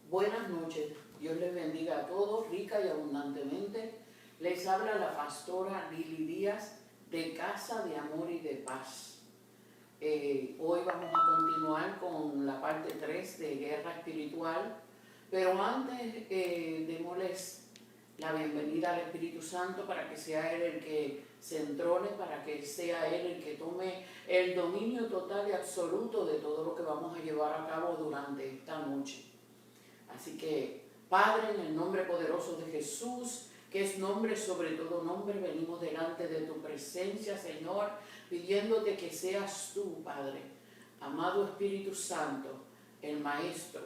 Buenas noches, Dios les bendiga a todos, rica y abundantemente. Les habla la pastora Lili Díaz de Casa de Amor y de Paz. Hoy vamos a continuar con la parte 3 de Guerra Espiritual, pero antes démosles la bienvenida al Espíritu Santo para que sea Él el que se entrone, para que sea Él el que tome el dominio total y absoluto de todo lo que vamos a llevar a cabo durante esta noche. Así que, Padre, en el nombre poderoso de Jesús, que es nombre sobre todo nombre, venimos delante de tu presencia, Señor, pidiéndote que seas tú, Padre, amado Espíritu Santo, el Maestro,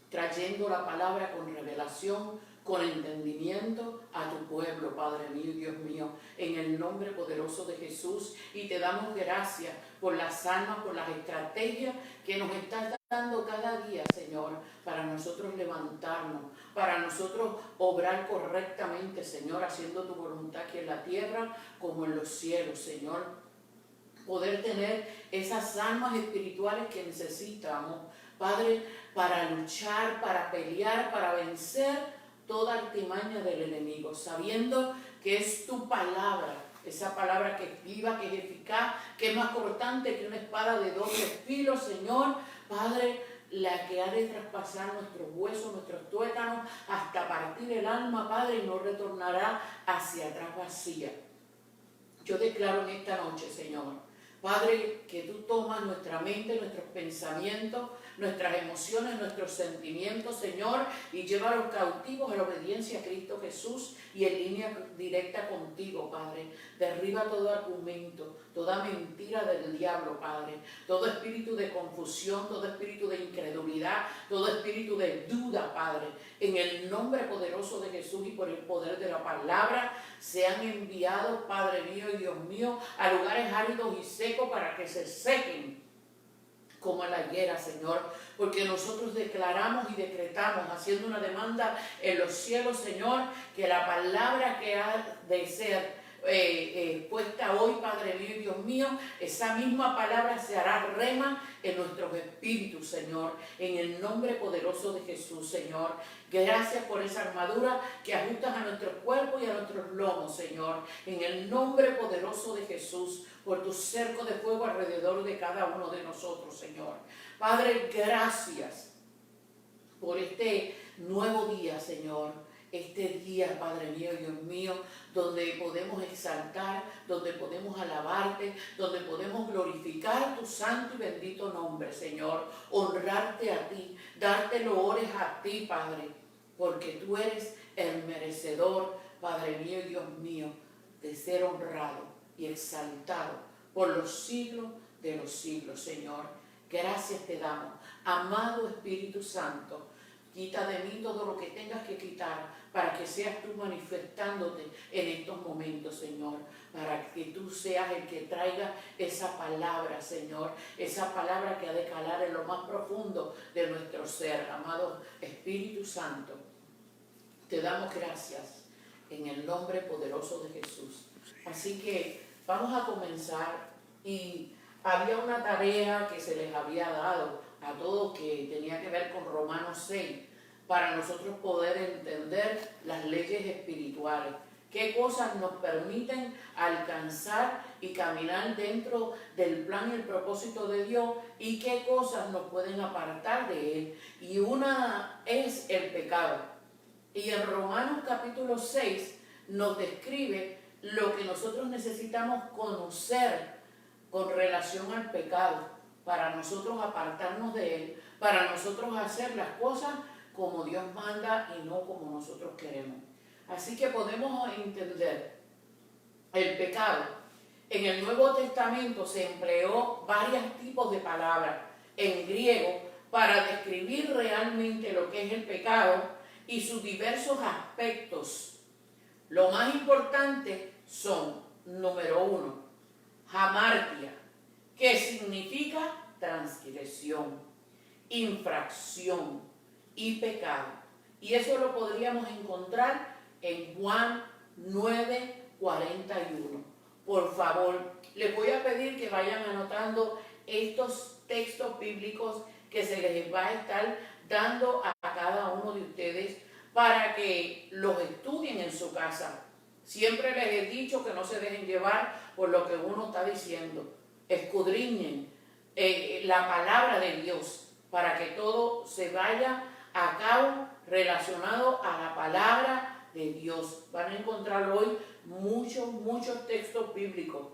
trayendo la palabra con revelación, con entendimiento a tu pueblo, Padre mío y Dios mío, en el nombre poderoso de Jesús. Y te damos gracias por las almas, por las estrategias que nos estás dando cada día, Señor, para nosotros levantarnos, para nosotros obrar correctamente, Señor, haciendo tu voluntad aquí en la tierra como en los cielos, Señor. Poder tener esas almas espirituales que necesitamos, Padre, para luchar, para pelear, para vencer toda artimaña del enemigo, sabiendo que es tu palabra, esa palabra que es viva, que es eficaz, que es más cortante que una espada de doble filo, Señor, Padre, la que ha de traspasar nuestros huesos, nuestros tuétanos, hasta partir el alma, Padre, y no retornará hacia atrás vacía. Yo declaro en esta noche, Señor, Padre, que tú tomas nuestra mente, nuestros pensamientos, nuestras emociones, nuestros sentimientos, Señor, y llévalos cautivos a la obediencia a Cristo Jesús y en línea directa contigo, Padre. Derriba todo argumento, toda mentira del diablo, Padre. Todo espíritu de confusión, todo espíritu de incredulidad, todo espíritu de duda, Padre. En el nombre poderoso de Jesús y por el poder de la palabra, sean enviados, Padre mío y Dios mío, a lugares áridos y secos para que se sequen como la higuera, Señor, porque nosotros declaramos y decretamos, haciendo una demanda en los cielos, Señor, que la palabra que ha de ser puesta hoy, Padre mío y Dios mío, esa misma palabra se hará rema en nuestros espíritus, Señor, en el nombre poderoso de Jesús, Señor. Gracias por esa armadura que ajustas a nuestro cuerpo y a nuestros lomos, Señor, en el nombre poderoso de Jesús, por tu cerco de fuego alrededor de cada uno de nosotros, Señor. Padre, gracias por este nuevo día, Señor. Este día, Padre mío y Dios mío, donde podemos exaltar, donde podemos alabarte, donde podemos glorificar tu santo y bendito nombre, Señor. Honrarte a ti, darte loores a ti, Padre, porque tú eres el merecedor, Padre mío y Dios mío, de ser honrado y exaltado por los siglos de los siglos, Señor. Gracias te damos, amado Espíritu Santo. Quita de mí todo lo que tengas que quitar para que seas tú manifestándote en estos momentos, Señor. Para que tú seas el que traiga esa palabra, Señor. Esa palabra que ha de calar en lo más profundo de nuestro ser. Amado Espíritu Santo, te damos gracias en el nombre poderoso de Jesús. Así que vamos a comenzar y había una tarea que se les había dado a todos que tenía que ver con Romanos 6, para nosotros poder entender las leyes espirituales. Qué cosas nos permiten alcanzar y caminar dentro del plan y el propósito de Dios y qué cosas nos pueden apartar de Él. Y una es el pecado. Y en Romanos capítulo 6 nos describe lo que nosotros necesitamos conocer con relación al pecado, para nosotros apartarnos de él, para nosotros hacer las cosas como Dios manda y no como nosotros queremos. Así que podemos entender el pecado. En el Nuevo Testamento se empleó varios tipos de palabras en griego para describir realmente lo que es el pecado y sus diversos aspectos. Lo más importante son, número 1, hamartia, que significa transgresión, infracción y pecado. Y eso lo podríamos encontrar en Juan 9:41. Por favor, les voy a pedir que vayan anotando estos textos bíblicos que se les va a estar dando a cada uno de ustedes para que los estudien en su casa. Siempre les he dicho que no se dejen llevar por lo que uno está diciendo. Escudriñen la palabra de Dios para que todo se vaya a cabo relacionado a la palabra de Dios. Van a encontrar hoy muchos textos bíblicos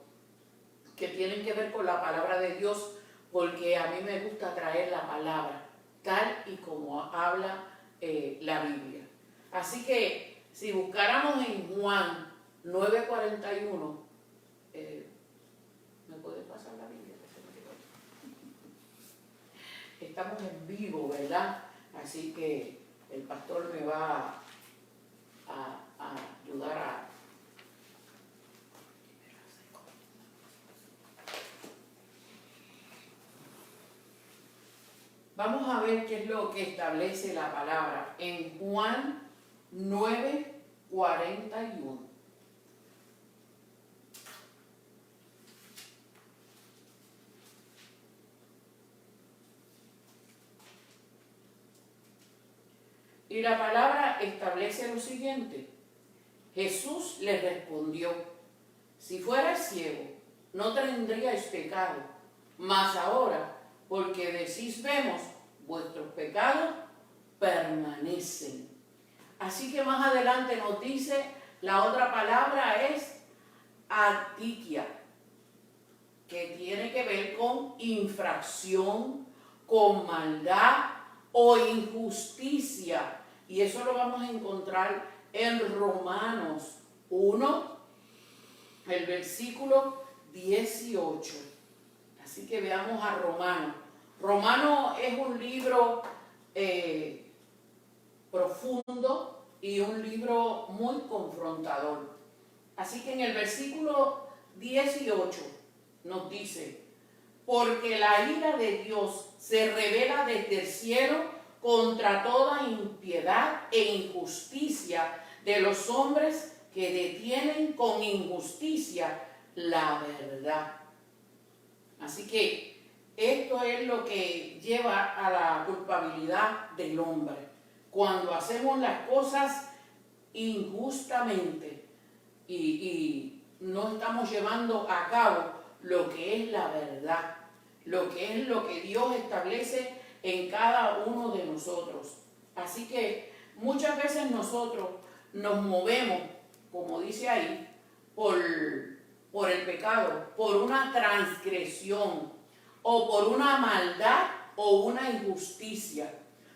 que tienen que ver con la palabra de Dios, porque a mí me gusta traer la palabra tal y como habla la Biblia. Así que si buscáramos en Juan 9:41, ¿me puede pasar la Biblia? Estamos en vivo, ¿verdad? Así que el pastor me va a ayudar a... Vamos a ver qué es lo que establece la palabra en Juan 9:41. Y la palabra establece lo siguiente. Jesús les respondió: si fuerais ciego, no tendríais pecado, mas ahora, porque decís vemos, vuestros pecados permanecen. Así que más adelante nos dice, la otra palabra es atikia, que tiene que ver con infracción, con maldad o injusticia. Y eso lo vamos a encontrar en Romanos 1, el versículo 18. Así que veamos a Romanos. Romanos es un libro profundo y un libro muy confrontador. Así que en el versículo 18 nos dice: porque la ira de Dios se revela desde el cielo contra toda impiedad e injusticia de los hombres que detienen con injusticia la verdad. Así que esto es lo que lleva a la culpabilidad del hombre. Cuando hacemos las cosas injustamente y no estamos llevando a cabo lo que es la verdad, lo que es lo que Dios establece en cada uno de nosotros. Así que muchas veces nosotros nos movemos, como dice ahí, por el pecado, por una transgresión o por una maldad o una injusticia,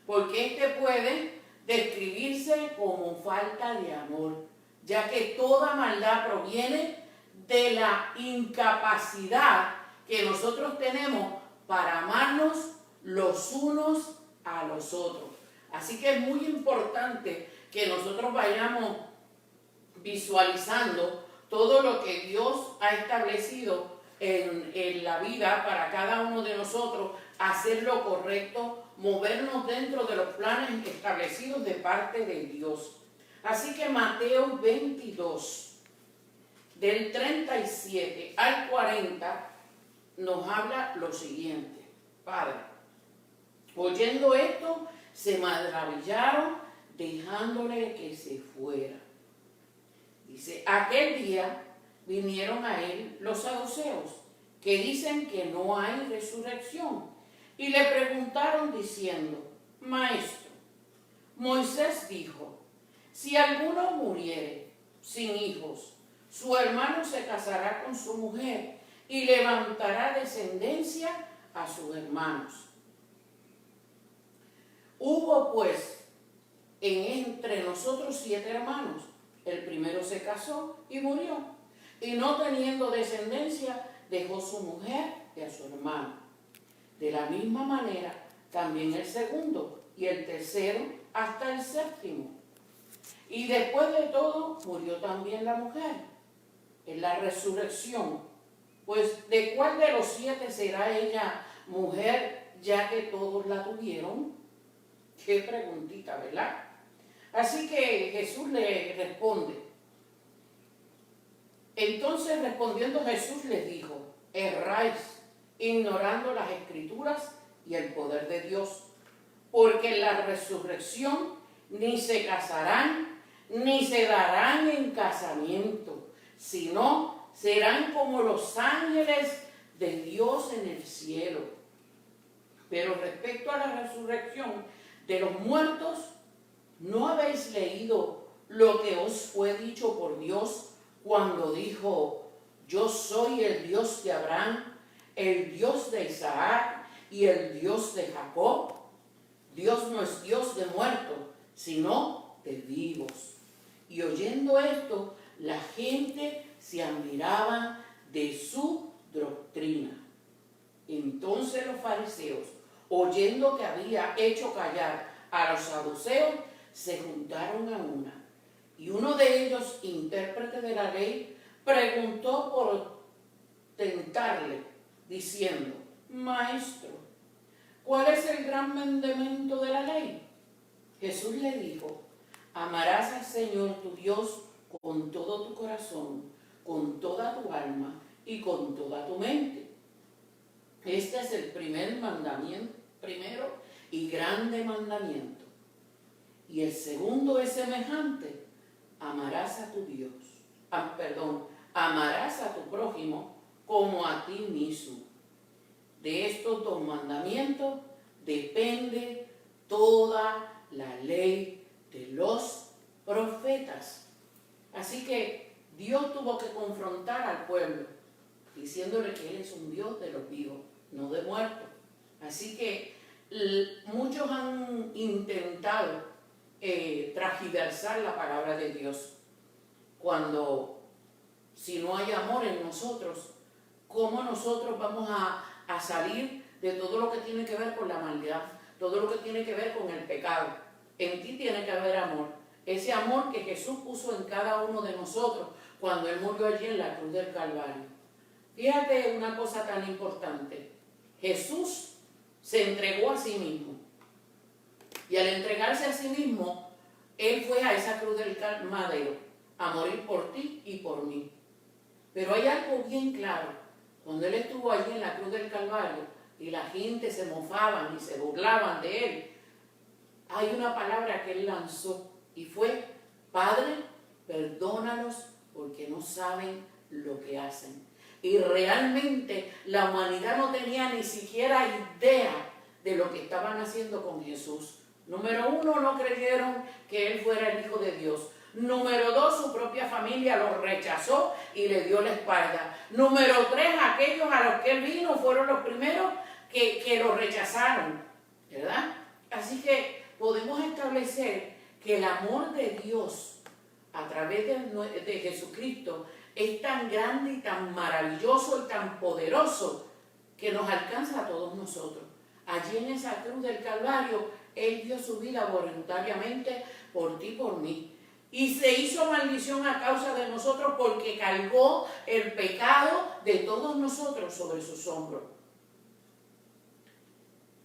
porque este puede describirse como falta de amor, ya que toda maldad proviene de la incapacidad que nosotros tenemos para amarnos los unos a los otros. Así que es muy importante que nosotros vayamos visualizando todo lo que Dios ha establecido en la vida para cada uno de nosotros, hacer lo correcto, movernos dentro de los planes establecidos de parte de Dios. Así que Mateo 22, del 37 al 40, nos habla lo siguiente. Padre, oyendo esto, se maravillaron, dejándole que se fuera. Dice, aquel día vinieron a él los saduceos, que dicen que no hay resurrección, y le preguntaron diciendo, Maestro, Moisés dijo, si alguno muriere sin hijos, su hermano se casará con su mujer y levantará descendencia a sus hermanos. Hubo pues entre nosotros 7 hermanos. El primero se casó y murió, y no teniendo descendencia, dejó su mujer y a su hermano. De la misma manera, también el segundo y el tercero hasta el séptimo. Y después de todo, murió también la mujer. En la resurrección, pues ¿de cuál de los 7 será ella mujer, ya que todos la tuvieron? Qué preguntita, ¿verdad? Así que Jesús le responde. Entonces respondiendo Jesús les dijo, erráis, ignorando las Escrituras y el poder de Dios, porque porque en la resurrección ni se casarán, ni se darán en casamiento, sino serán como los ángeles de Dios en el cielo. Pero respecto a la resurrección de los muertos, ¿no habéis leído lo que os fue dicho por Dios cuando dijo: yo soy el Dios de Abraham, el Dios de Isaac y el Dios de Jacob? Dios no es Dios de muertos, sino de vivos. Y oyendo esto, la gente se admiraba de su doctrina. Entonces los fariseos, oyendo que había hecho callar a los saduceos, se juntaron a una. Y uno de ellos, intérprete de la ley, preguntó por tentarle, diciendo: Maestro, ¿cuál es el gran mandamiento de la ley? Jesús le dijo: amarás al Señor tu Dios con todo tu corazón, con toda tu alma y con toda tu mente. Este es el primero y grande mandamiento. Y el segundo es semejante: amarás a tu Dios. Amarás a tu prójimo como a ti mismo. De estos dos mandamientos depende toda la ley de los profetas. Así que Dios tuvo que confrontar al pueblo, diciéndole que Él es un Dios de los vivos, no de muertos. Así que muchos han intentado transgiversar la palabra de Dios. Cuando, si no hay amor en nosotros, ¿cómo nosotros vamos a salir de todo lo que tiene que ver con la maldad, todo lo que tiene que ver con el pecado? En ti tiene que haber amor, ese amor que Jesús puso en cada uno de nosotros cuando Él murió allí en la cruz del Calvario. Fíjate una cosa tan importante: Jesús se entregó a sí mismo, y al entregarse a sí mismo, Él fue a esa cruz del madero a morir por ti y por mí. Pero hay algo bien claro: cuando Él estuvo allí en la cruz del Calvario y la gente se mofaban y se burlaban de Él, hay una palabra que Él lanzó y fue: Padre, perdónalos porque no saben lo que hacen. Y realmente la humanidad no tenía ni siquiera idea de lo que estaban haciendo con Jesús. Número uno, no creyeron que Él fuera el Hijo de Dios. Número dos, su propia familia lo rechazó y le dio la espalda. Número tres, aquellos a los que Él vino fueron los primeros que lo rechazaron, ¿verdad? Así que podemos establecer que el amor de Dios a través de Jesucristo es tan grande y tan maravilloso y tan poderoso que nos alcanza a todos nosotros. Allí en esa cruz del Calvario, Él dio su vida voluntariamente por ti y por mí. Y se hizo maldición a causa de nosotros porque cargó el pecado de todos nosotros sobre sus hombros.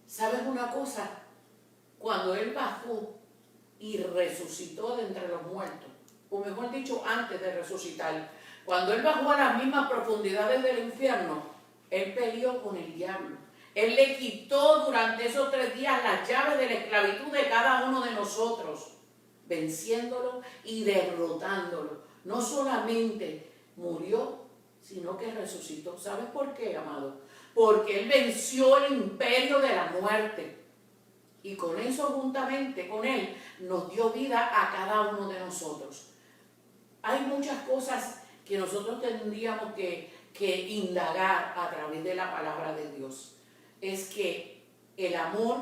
¿Sabes una cosa? Cuando Él bajó y resucitó de entre los muertos, o mejor dicho, antes de resucitar, cuando Él bajó a las mismas profundidades del infierno, Él peleó con el diablo. Él le quitó durante esos 3 días las llaves de la esclavitud de cada uno de nosotros, venciéndolo y derrotándolo. No solamente murió, sino que resucitó. ¿Sabes por qué, amado? Porque Él venció el imperio de la muerte. Y con eso, juntamente con Él, nos dio vida a cada uno de nosotros. Hay muchas cosas que nosotros tendríamos que indagar a través de la palabra de Dios. Es que el amor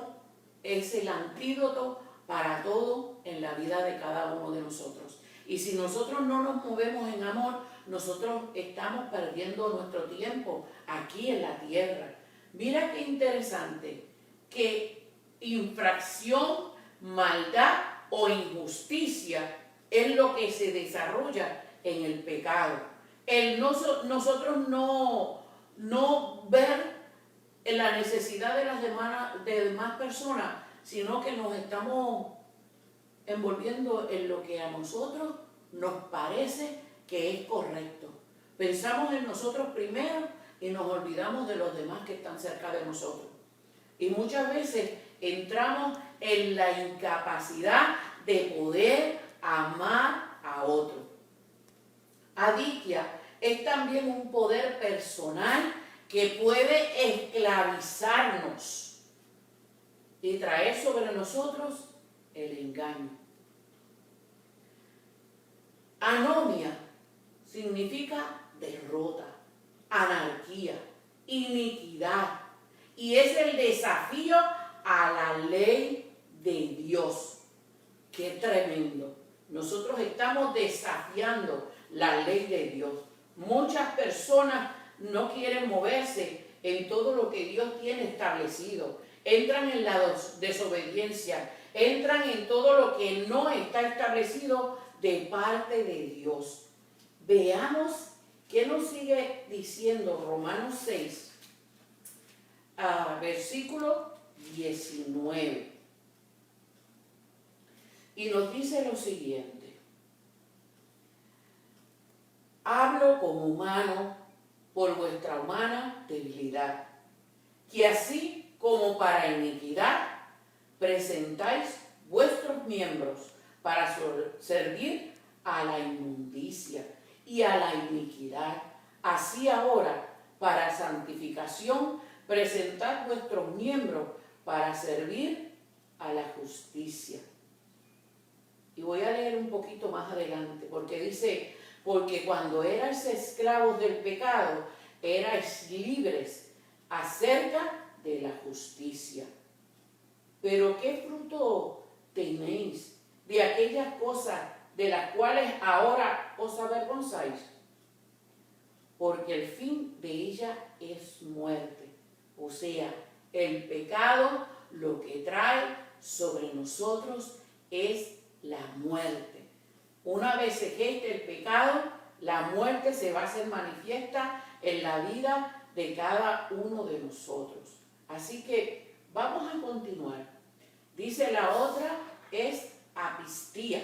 es el antídoto para todo en la vida de cada uno de nosotros. Y si nosotros no nos movemos en amor, nosotros estamos perdiendo nuestro tiempo aquí en la tierra. Mira qué interesante, que infracción, maldad o injusticia es lo que se desarrolla en el pecado. Nosotros no ver la necesidad de las demás personas, sino que nos estamos envolviendo en lo que a nosotros nos parece que es correcto. Pensamos en nosotros primero y nos olvidamos de los demás que están cerca de nosotros. Y muchas veces entramos en la incapacidad de poder amar a otro. Adikia es también un poder personal que puede esclavizarnos y traer sobre nosotros el engaño. Anomia significa derrota, anarquía, iniquidad, y es el desafío a la ley de Dios. ¡Qué tremendo! Nosotros estamos desafiando la ley de Dios. Muchas personas no quieren moverse en todo lo que Dios tiene establecido. Entran en la desobediencia, entran en todo lo que no está establecido de parte de Dios. Veamos qué nos sigue diciendo Romanos 6, versículo 19. Y nos dice lo siguiente: hablo como humano por vuestra humana debilidad, que así como para iniquidad presentáis vuestros miembros para servir a la inmundicia y a la iniquidad, así ahora para santificación presentad vuestros miembros para servir a la justicia. Y voy a leer un poquito más adelante, porque dice: porque cuando erais esclavos del pecado, erais libres acerca de la justicia. Pero ¿qué fruto tenéis de aquellas cosas de las cuales ahora os avergonzáis? Porque el fin de ella es muerte. O sea, el pecado lo que trae sobre nosotros es la muerte. Una vez se gesta el pecado, la muerte se va a hacer manifiesta en la vida de cada uno de nosotros. Así que vamos a continuar. Dice la otra es apistía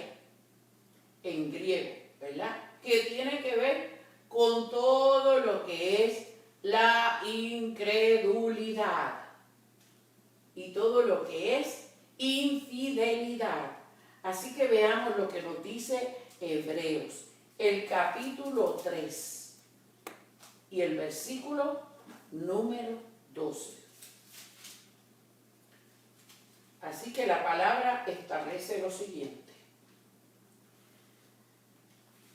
en griego, ¿verdad? Que tiene que ver con todo lo que es la incredulidad y todo lo que es infidelidad. Así que veamos lo que nos dice Hebreos, el capítulo 3 y el versículo número 12. Así que la palabra establece lo siguiente: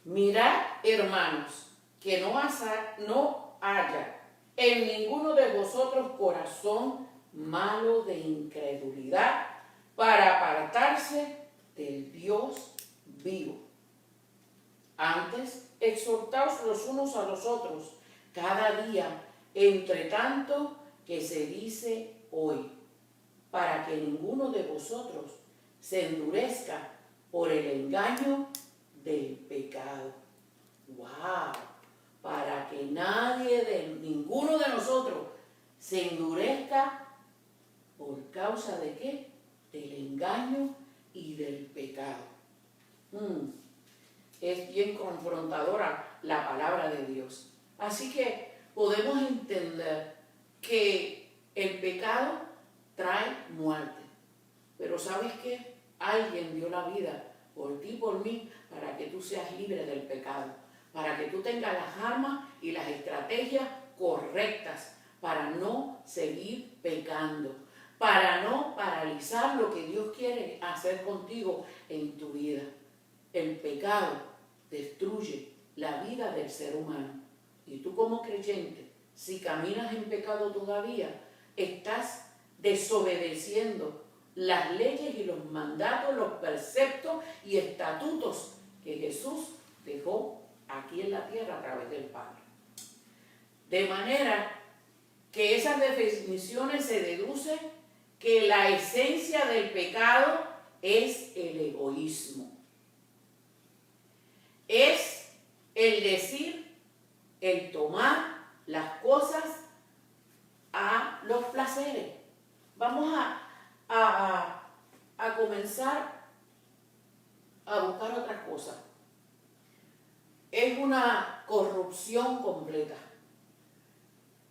mirad, hermanos, que no haya en ninguno de vosotros corazón malo de incredulidad para apartarse del Dios vivo. Antes, exhortaos los unos a los otros cada día, entre tanto que se dice hoy, para que ninguno de vosotros se endurezca por el engaño del pecado. ¡Wow! Para que ninguno de nosotros se endurezca por causa de ¿qué? Del engaño y del pecado. Es bien confrontadora la palabra de Dios. Así que podemos entender que el pecado trae muerte. Pero ¿sabes qué? Alguien dio la vida por ti y por mí para que tú seas libre del pecado, para que tú tengas las armas y las estrategias correctas para no seguir pecando, para no paralizar lo que Dios quiere hacer contigo en tu vida. El pecado destruye la vida del ser humano. Y tú como creyente, si caminas en pecado todavía, estás desobedeciendo las leyes y los mandatos, los preceptos y estatutos que Jesús dejó aquí en la tierra a través del Padre. De manera que esas definiciones se deduce que la esencia del pecado es el egoísmo. Es el decir, el tomar las cosas a los placeres. Vamos a comenzar a buscar otras cosas. Es una corrupción completa.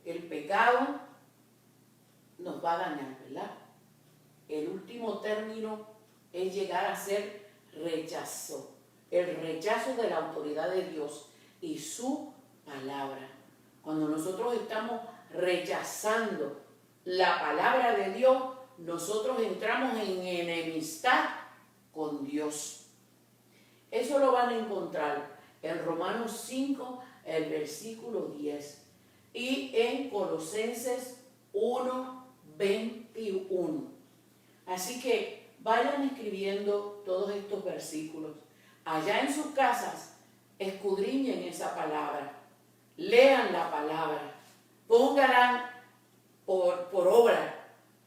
El pecado nos va a dañar, ¿verdad? el último término es llegar a ser rechazo, el rechazo de la autoridad de Dios y su palabra. Cuando nosotros estamos rechazando la palabra de Dios, nosotros entramos en enemistad con Dios. Eso lo van a encontrar en Romanos 5, el versículo 10, y en Colosenses 1, 21. Así que vayan escribiendo todos estos versículos. Allá en sus casas, escudriñen esa palabra, lean la palabra, pónganla por obra,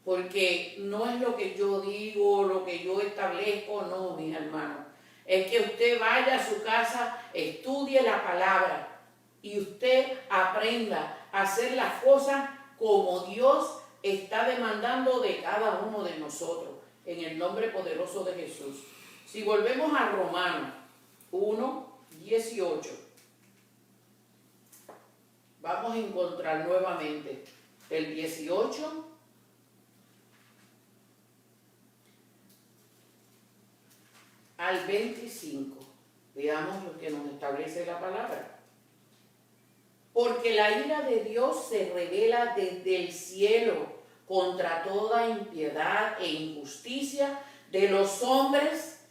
porque no es lo que yo digo, lo que yo establezco, no, mis hermanos. Es que usted vaya a su casa, estudie la palabra y usted aprenda a hacer las cosas como Dios está demandando de cada uno de nosotros, en el nombre poderoso de Jesús. Si volvemos a Romanos 1, 18, vamos a encontrar nuevamente el 18 al 25. Veamos lo que nos establece la palabra. Porque la ira de Dios se revela desde el cielo contra toda impiedad e injusticia de los hombres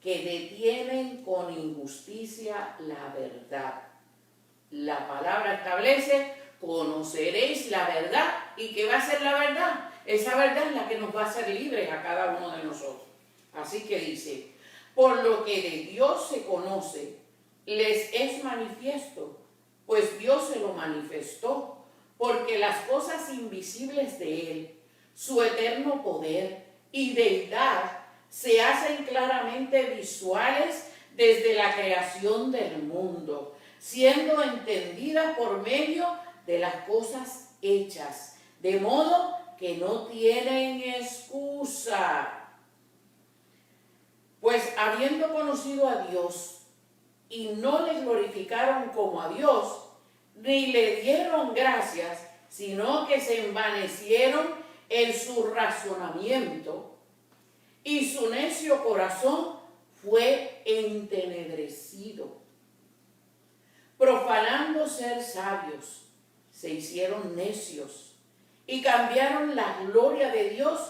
que detienen con injusticia la verdad. La palabra establece: conoceréis la verdad. ¿Y qué va a ser la verdad? Esa verdad es la que nos va a hacer libres a cada uno de nosotros. Así que dice: por lo que de Dios se conoce, les es manifiesto, pues Dios se lo manifestó, porque las cosas invisibles de Él, su eterno poder y deidad, se hacen claramente visuales desde la creación del mundo, siendo entendidas por medio de las cosas hechas, de modo que no tienen excusa. Pues habiendo conocido a Dios y no le glorificaron como a Dios, ni le dieron gracias, sino que se envanecieron en su razonamiento, y su necio corazón fue entenebrecido. Profanando ser sabios, se hicieron necios y cambiaron la gloria de Dios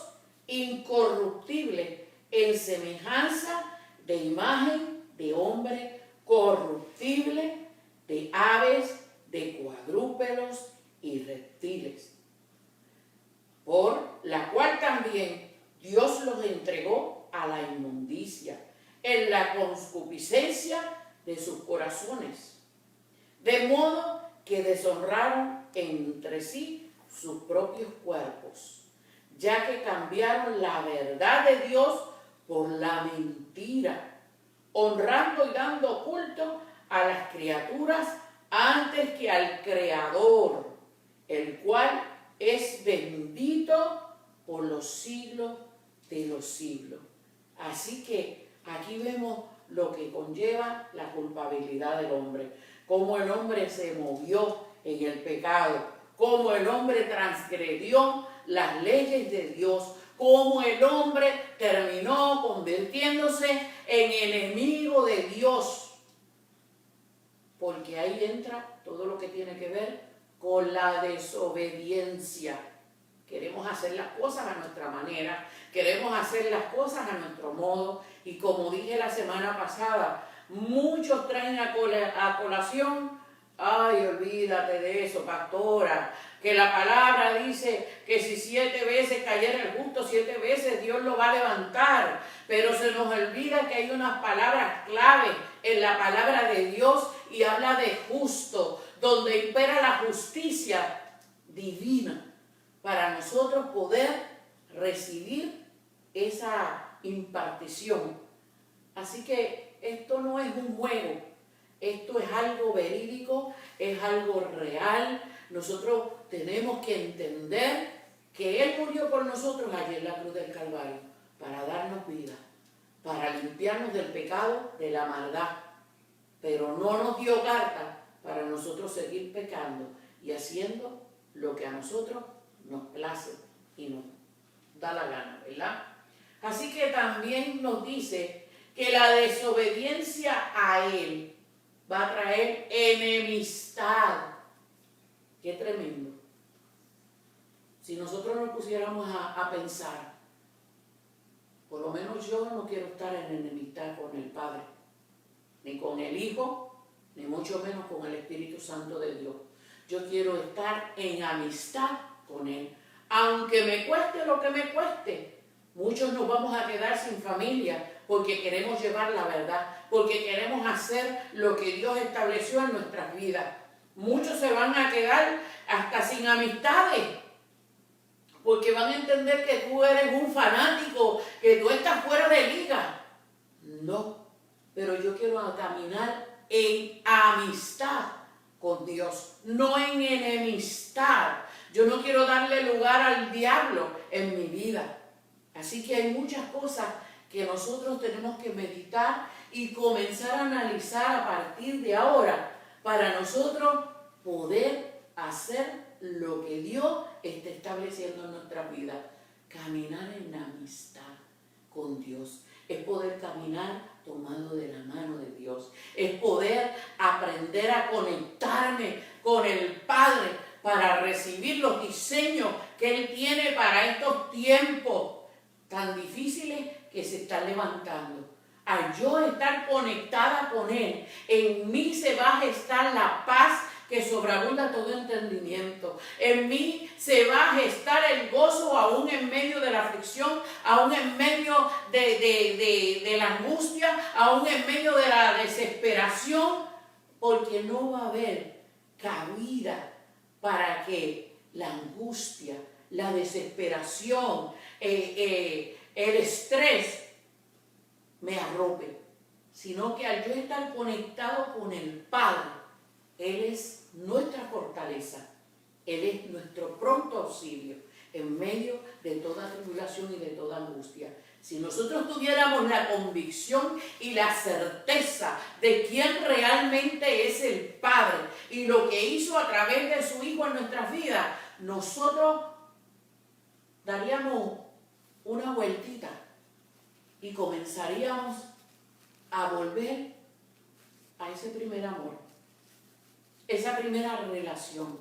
incorruptible en semejanza de imagen de hombre corruptible, de aves, de cuadrúpedos y reptiles, por la cual también Dios los entregó a la inmundicia en la concupiscencia de sus corazones, de modo que deshonraron entre sí sus propios cuerpos, ya que cambiaron la verdad de Dios por la mentira, honrando y dando culto a las criaturas antes que al Creador, el cual es bendito por los siglos de los siglos. Así que aquí vemos lo que conlleva la culpabilidad del hombre, cómo el hombre se movió en el pecado, cómo el hombre transgredió las leyes de Dios, cómo el hombre terminó convirtiéndose en enemigo de Dios, porque ahí entra todo lo que tiene que ver con la desobediencia. Queremos hacer las cosas a nuestra manera, queremos hacer las cosas a nuestro modo, y como dije la semana pasada, muchos traen a colación: ay, olvídate de eso, pastora, que la palabra dice que si 7 veces cayera el justo, 7 veces Dios lo va a levantar. Pero se nos olvida que hay unas palabras clave en la palabra de Dios y habla de justo, donde impera la justicia divina, para nosotros poder recibir esa impartición. Así que esto no es un juego. Esto es algo verídico, es algo real. Nosotros tenemos que entender que Él murió por nosotros allí en la cruz del Calvario para darnos vida, para limpiarnos del pecado, de la maldad. Pero no nos dio carta para nosotros seguir pecando y haciendo lo que a nosotros nos place y nos da la gana, ¿verdad? Así que también nos dice que la desobediencia a Él va a traer enemistad. Qué tremendo. Si nosotros nos pusiéramos a pensar, por lo menos yo no quiero estar en enemistad con el Padre, ni con el Hijo, ni mucho menos con el Espíritu Santo de Dios. Yo quiero estar en amistad con Él. Aunque me cueste lo que me cueste, muchos nos vamos a quedar sin familia porque queremos llevar la verdad, porque queremos hacer lo que Dios estableció en nuestras vidas. Muchos se van a quedar hasta sin amistades, porque van a entender que tú eres un fanático, que tú estás fuera de liga. No, pero yo quiero caminar en amistad con Dios, no en enemistad. Yo no quiero darle lugar al diablo en mi vida. Así que hay muchas cosas que nosotros tenemos que meditar y comenzar a analizar a partir de ahora para nosotros poder hacer lo que Dios está estableciendo en nuestra vida. Caminar en amistad con Dios. Es poder caminar tomado de la mano de Dios. Es poder aprender a conectarme con el Padre para recibir los diseños que Él tiene para estos tiempos tan difíciles que se están levantando. Al yo estar conectada con Él, en mí se va a gestar la paz que sobreabunda todo entendimiento. En mí se va a gestar el gozo aún en medio de la aflicción, aún en medio de la angustia, aún en medio de la desesperación, porque no va a haber cabida para que la angustia, la desesperación, el estrés me arrope, sino que al yo estar conectado con el Padre, Él es nuestra fortaleza, Él es nuestro pronto auxilio en medio de toda tribulación y de toda angustia. Si nosotros tuviéramos la convicción y la certeza de quién realmente es el Padre y lo que hizo a través de su Hijo en nuestras vidas, nosotros daríamos una vueltita y comenzaríamos a volver a ese primer amor, esa primera relación,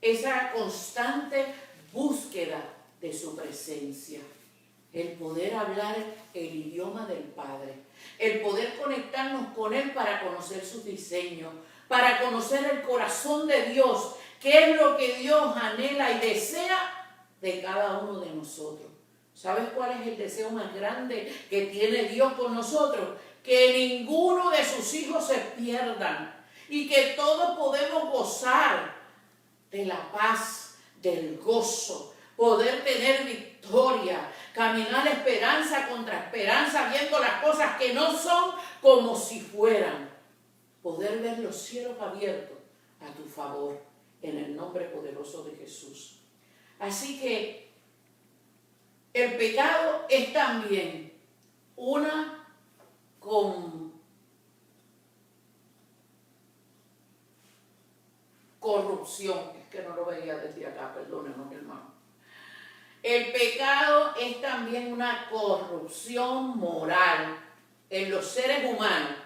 esa constante búsqueda de su presencia, el poder hablar el idioma del Padre, el poder conectarnos con Él para conocer sus diseños, para conocer el corazón de Dios, qué es lo que Dios anhela y desea de cada uno de nosotros. ¿Sabes cuál es el deseo más grande que tiene Dios con nosotros? Que ninguno de sus hijos se pierdan y que todos podemos gozar de la paz, del gozo, poder tener victoria, caminar esperanza contra esperanza, viendo las cosas que no son como si fueran, poder ver los cielos abiertos a tu favor, en el nombre poderoso de Jesús. Así que el pecado es también una corrupción. Es que no lo veía desde acá, perdónenos, hermano. El pecado es también una corrupción moral en los seres humanos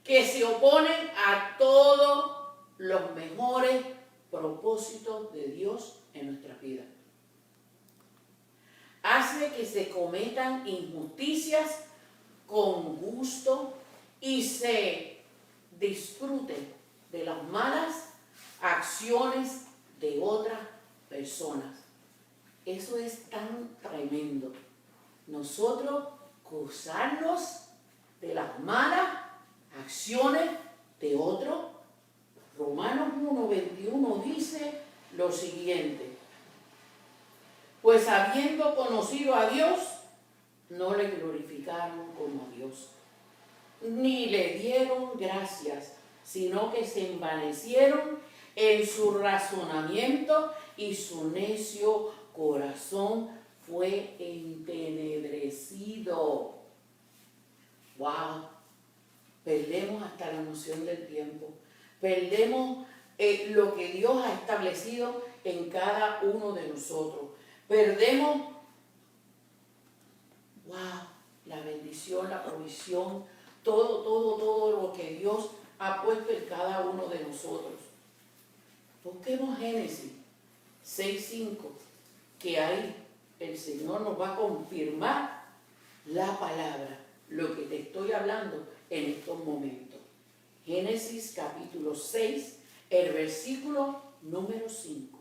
que se oponen a todos los mejores propósitos de Dios en nuestras vidas. Hace que se cometan injusticias con gusto y se disfruten de las malas acciones de otras personas. Eso es tan tremendo. Nosotros gozarnos de las malas acciones de otros. Romanos 1:21 dice lo siguiente: pues habiendo conocido a Dios, no le glorificaron como a Dios, ni le dieron gracias, sino que se envanecieron en su razonamiento y su necio corazón fue entenebrecido. ¡Wow! Perdemos hasta la noción del tiempo. Perdemos lo que Dios ha establecido en cada uno de nosotros. Perdemos, ¡wow!, bendición, la provisión, todo lo que Dios ha puesto en cada uno de nosotros. Busquemos Génesis 6:5, que ahí el Señor nos va a confirmar la palabra, lo que te estoy hablando en estos momentos. Génesis capítulo 6, el versículo número 5,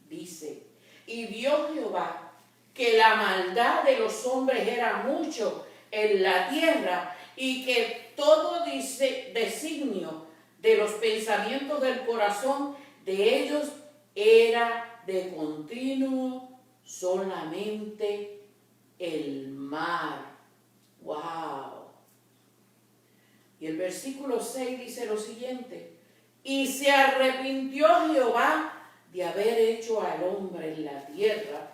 dice: y vio Jehová que la maldad de los hombres era mucho en la tierra, y que todo designio de los pensamientos del corazón de ellos era de continuo solamente el mal. ¡Wow! Y el versículo 6 dice lo siguiente: y se arrepintió Jehová de haber hecho al hombre en la tierra,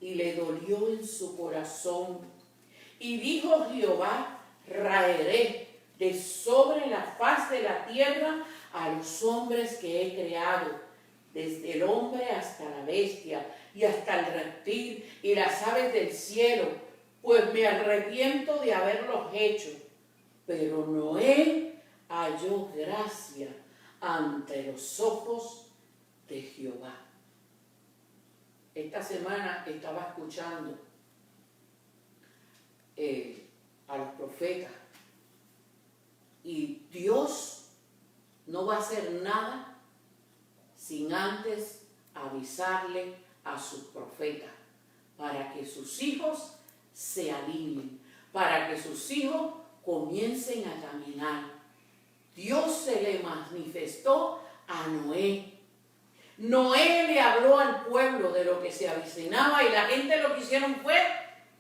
y le dolió en su corazón. Y dijo Jehová: raeré de sobre la faz de la tierra a los hombres que he creado, desde el hombre hasta la bestia, y hasta el reptil, y las aves del cielo, pues me arrepiento de haberlos hecho. Pero Noé halló gracia ante los ojos de Jehová. Esta semana estaba escuchando a los profetas, y Dios no va a hacer nada sin antes avisarle a sus profetas, para que sus hijos se alineen, para que sus hijos comiencen a caminar. Dios se le manifestó a Noé. Noé le habló al pueblo de lo que se avecinaba, y la gente lo que hicieron fue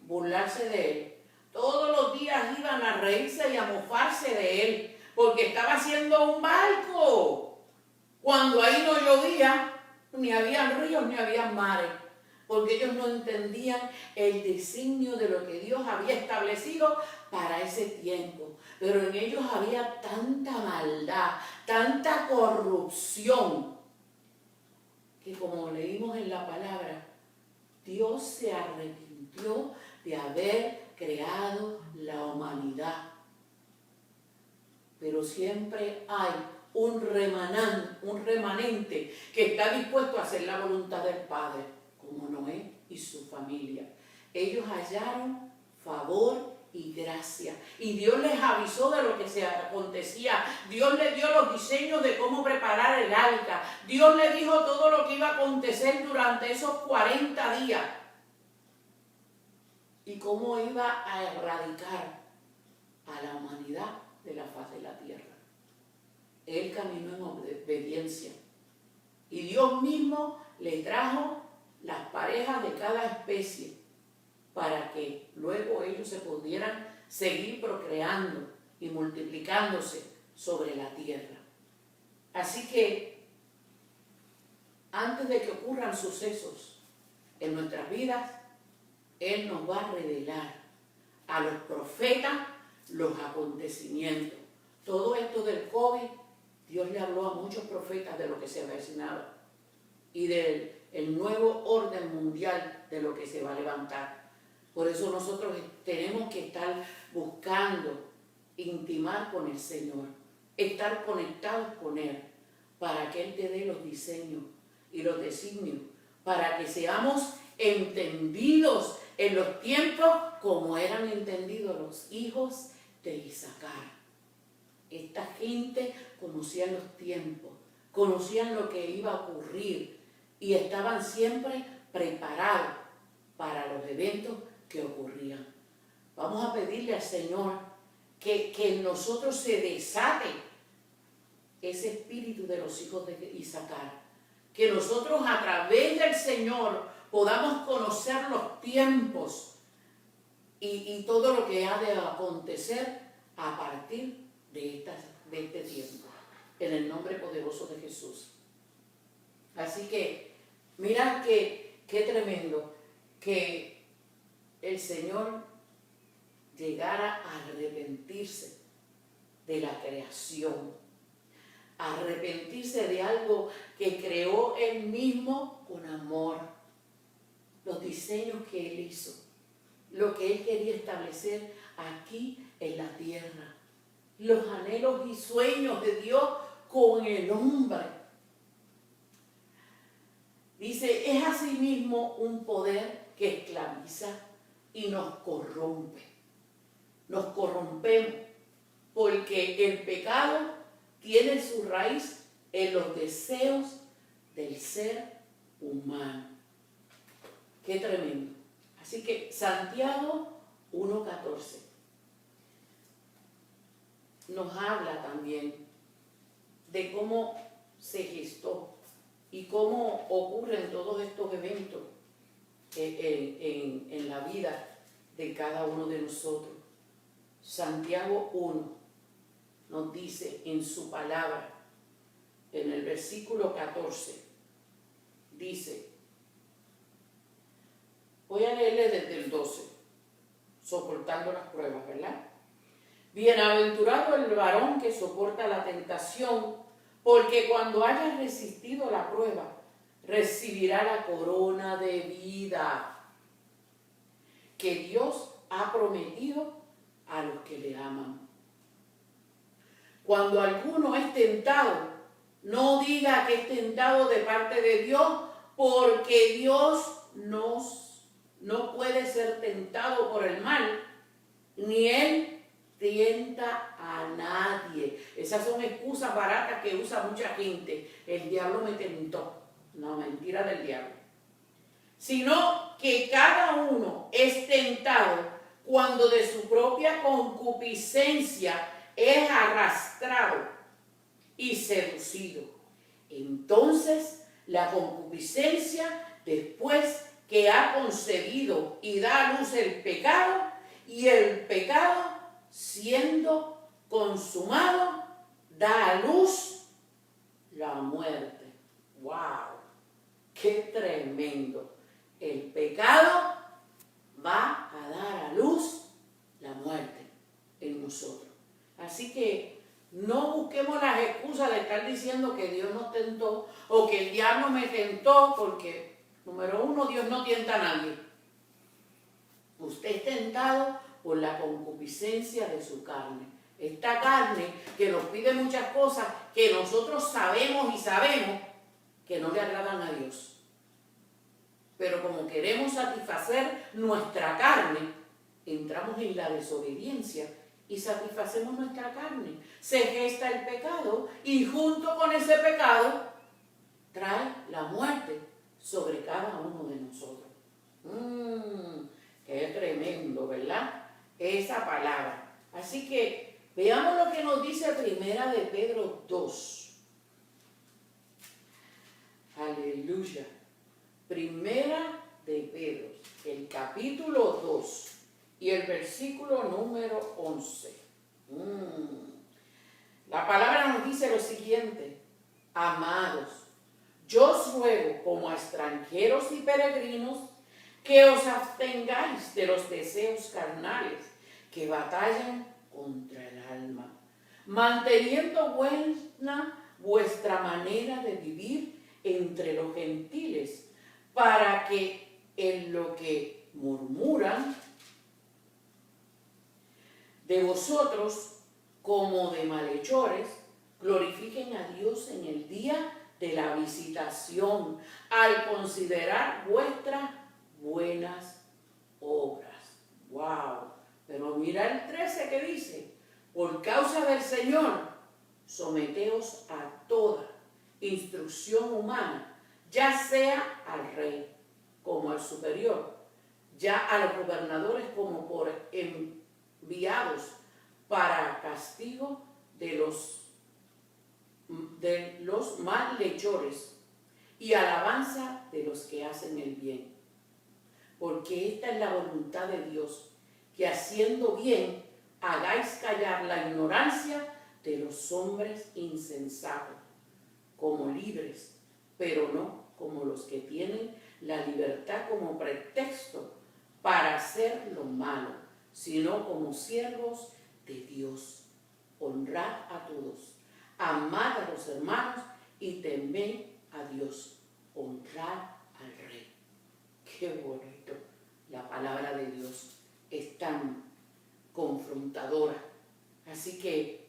burlarse de él. Todos los días iban a reírse y a mofarse de él, porque estaba haciendo un barco. Cuando ahí no llovía, ni había ríos ni había mares, porque ellos no entendían el designio de lo que Dios había establecido para ese tiempo. Pero en ellos había tanta maldad, tanta corrupción, que como leímos en la palabra, Dios se arrepintió de haber creado la humanidad. Pero siempre hay un remanente que está dispuesto a hacer la voluntad del Padre, como Noé y su familia. Ellos hallaron favor y gracia, y Dios les avisó de lo que se acontecía. Dios les dio los diseños de cómo preparar el arca. Dios les dijo todo lo que iba a acontecer durante esos 40 días y cómo iba a erradicar a la humanidad de la faz de la tierra. Él caminó en obediencia, y Dios mismo le trajo las parejas de cada especie para que luego ellos se pudieran seguir procreando y multiplicándose sobre la tierra. Así que antes de que ocurran sucesos en nuestras vidas, Él nos va a revelar a los profetas los acontecimientos. Todo esto del COVID, Dios le habló a muchos profetas de lo que se avecinaba y del nuevo orden mundial de lo que se va a levantar. Por eso nosotros tenemos que estar buscando intimar con el Señor, estar conectados con Él, para que Él te dé los diseños y los designios, para que seamos entendidos en los tiempos como eran entendidos los hijos de Isacar. Esta gente conocía los tiempos, conocían lo que iba a ocurrir, y estaban siempre preparados para los eventos que ocurrían. Vamos a pedirle al Señor que en nosotros se desate ese espíritu de los hijos de Isacar, que nosotros a través del Señor podamos conocer los tiempos y todo lo que ha de acontecer a partir de este tiempo, en el nombre poderoso de Jesús. Así que mira qué tremendo que el Señor llegara a arrepentirse de la creación, a arrepentirse de algo que creó Él mismo con amor, los diseños que Él hizo, lo que Él quería establecer aquí en la tierra. Los anhelos y sueños de Dios con el hombre. Dice, es asimismo un poder que esclaviza y nos corrompe. Nos corrompemos porque el pecado tiene su raíz en los deseos del ser humano. Qué tremendo. Así que Santiago 1:14 nos habla también de cómo se gestó y cómo ocurren todos estos eventos en la vida de cada uno de nosotros. Santiago 1 nos dice en su palabra, en el versículo 14, dice, voy a leerle desde el 12, soportando las pruebas, ¿verdad? Bienaventurado el varón que soporta la tentación, porque cuando haya resistido la prueba, recibirá la corona de vida que Dios ha prometido a los que le aman. Cuando alguno es tentado, no diga que es tentado de parte de Dios, porque Dios no puede ser tentado por el mal, ni Él tienta a nadie. Esas son excusas baratas que usa mucha gente. El diablo me tentó. No, mentira del diablo. Sino que cada uno es tentado cuando de su propia concupiscencia es arrastrado y seducido. Entonces, la concupiscencia, después que ha concebido y da a luz el pecado, y el pecado, siendo consumado, da a luz la muerte. ¡Wow! ¡Qué tremendo! El pecado va a dar a luz la muerte en nosotros. Así que no busquemos las excusas de estar diciendo que Dios nos tentó o que el diablo me tentó, porque, número uno, Dios no tienta a nadie. Usted es tentado por la concupiscencia de su carne. Esta carne que nos pide muchas cosas que nosotros sabemos que no le agradan a Dios. Pero como queremos satisfacer nuestra carne, entramos en la desobediencia y satisfacemos nuestra carne. Se gesta el pecado y junto con ese pecado trae la muerte sobre cada uno de nosotros. Qué tremendo, ¿verdad? Esa palabra. Así que veamos lo que nos dice Primera de Pedro 2. Aleluya. Primera de Pedro, el capítulo 2 y el versículo número 11. La palabra nos dice lo siguiente: amados, yo os ruego como a extranjeros y peregrinos que os abstengáis de los deseos carnales que batallan contra el alma, manteniendo buena vuestra manera de vivir entre los gentiles, para que en lo que murmuran de vosotros como de malhechores, glorifiquen a Dios en el día de la visitación, al considerar vuestras buenas obras. ¡Wow! Pero mira el 13 que dice: por causa del Señor, someteos a toda instrucción humana, ya sea al rey como al superior, ya a los gobernadores como por enviados para castigo de los malhechores y alabanza de los que hacen el bien. Porque esta es la voluntad de Dios, que haciendo bien hagáis callar la ignorancia de los hombres insensatos, como libres, pero no como los que tienen la libertad como pretexto para hacer lo malo, sino como siervos de Dios. Honrad a todos, amad a los hermanos y temed a Dios. Honrad al Rey. Qué bonito la palabra de Dios. es tan confrontadora. Así que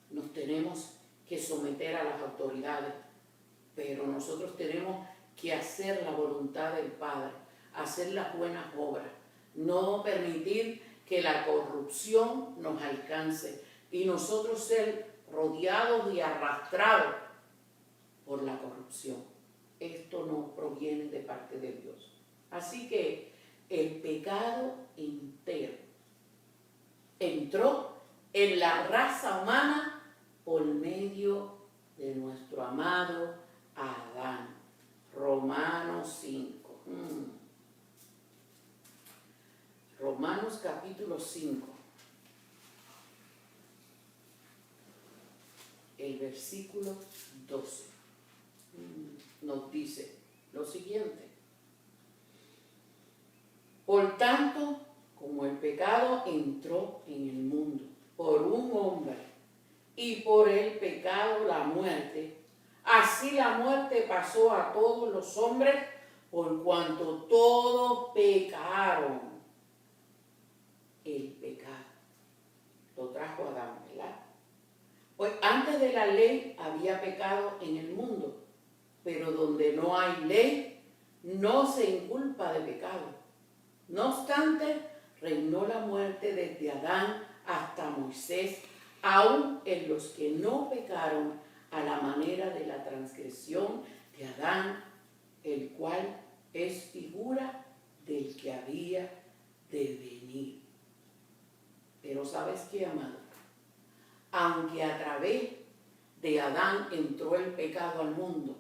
nos tenemos que someter a las autoridades, pero nosotros tenemos que hacer la voluntad del Padre, hacer las buenas obras, no permitir que la corrupción nos alcance y nosotros ser rodeados y arrastrados por la corrupción. Esto no proviene de parte de Dios. Así que el pecado entero entró en la raza humana por medio de nuestro amado Adán. Romanos 5. Romanos capítulo 5. El versículo 12 nos dice lo siguiente: por tanto, como el pecado entró en el mundo por un hombre y por el pecado la muerte, así la muerte pasó a todos los hombres por cuanto todos pecaron. El pecado lo trajo Adán, ¿verdad? Pues antes de la ley había pecado en el mundo, pero donde no hay ley no se inculpa de pecado. No obstante, reinó la muerte desde Adán hasta Moisés, aun en los que no pecaron a la manera de la transgresión de Adán, el cual es figura del que había de venir. Pero ¿sabes qué, amado? Aunque a través de Adán entró el pecado al mundo,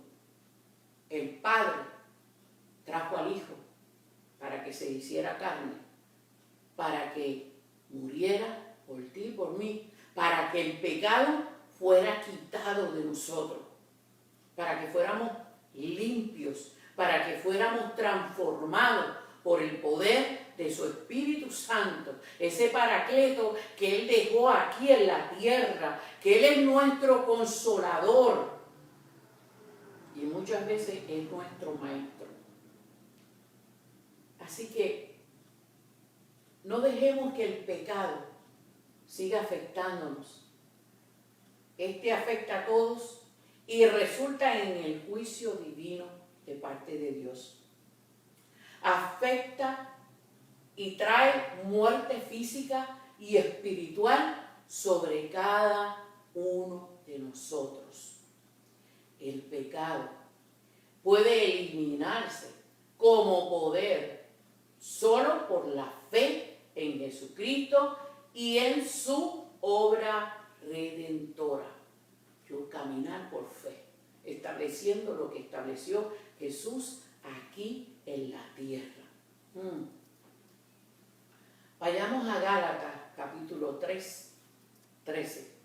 el Padre trajo al Hijo para que se hiciera carne, para que muriera por ti y por mí, para que el pecado fuera quitado de nosotros, para que fuéramos limpios, para que fuéramos transformados por el poder de su Espíritu Santo, ese Paracleto que Él dejó aquí en la tierra, que Él es nuestro consolador y muchas veces es nuestro maestro. Así que no dejemos que el pecado siga afectándonos. Este afecta a todos y resulta en el juicio divino de parte de Dios. Afecta y trae muerte física y espiritual sobre cada uno de nosotros. El pecado puede eliminarse como poder solo por la fe en Jesucristo y en su obra redentora. Yo caminar por fe, estableciendo lo que estableció Jesús aquí en la tierra. Vayamos a Gálatas capítulo 3, 13.